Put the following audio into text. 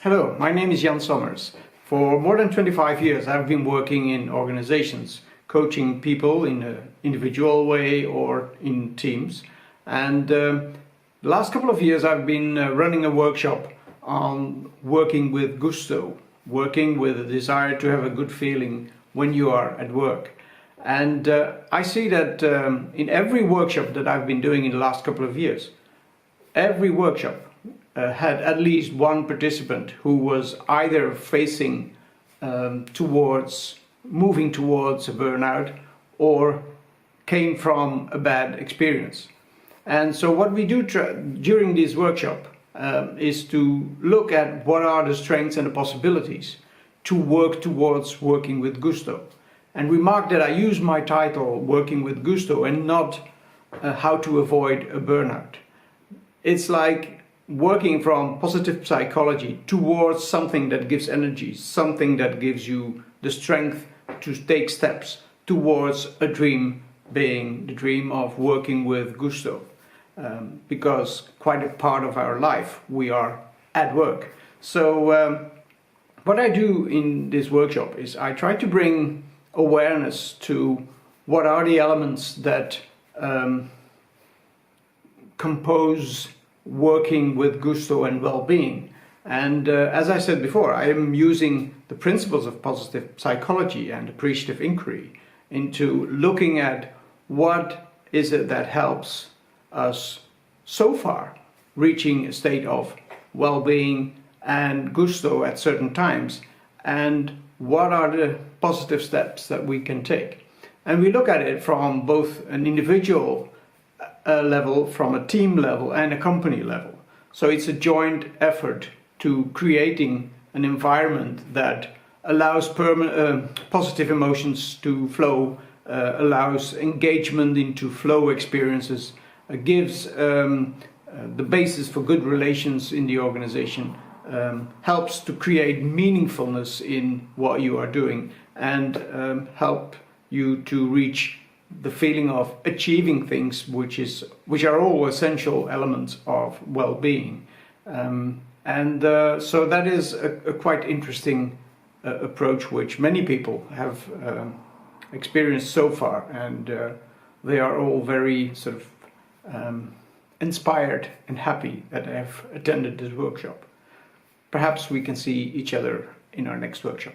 Hello, my name is Jan Sommers. For more than 25 years I've been working in organizations, coaching people in an individual way or in teams. And the last couple of years I've been running a workshop on working with gusto, working with a desire to have a good feeling when you are at work. And I see that in every workshop that I've been doing in the last couple of years, every workshop had at least one participant who was either facing moving towards a burnout or came from a bad experience. And so what we do during this workshop is to look at what are the strengths and the possibilities to work towards working with gusto. And remark that I use my title Working with Gusto and not how to avoid a burnout. It's like working from positive psychology towards something that gives energy, something that gives you the strength to take steps towards a dream, being the dream of working with gusto. Because quite a part of our life we are at work. So what I do in this workshop is I try to bring awareness to what are the elements that compose working with gusto and well-being. And as I said before, I am using the principles of positive psychology and appreciative inquiry into looking at what is it that helps us so far reaching a state of well-being and gusto at certain times, and what are the positive steps that we can take. And we look at it from both an individual level, from a team level and a company level. So it's a joint effort to creating an environment that allows positive emotions to flow, allows engagement into flow experiences, gives the basis for good relations in the organization, helps to create meaningfulness in what you are doing, and help you to reach the feeling of achieving things, which are all essential elements of well-being. So that is a quite interesting approach which many people have experienced so far, and they are all very sort of inspired and happy that they have attended this workshop. Perhaps we can see each other in our next workshop.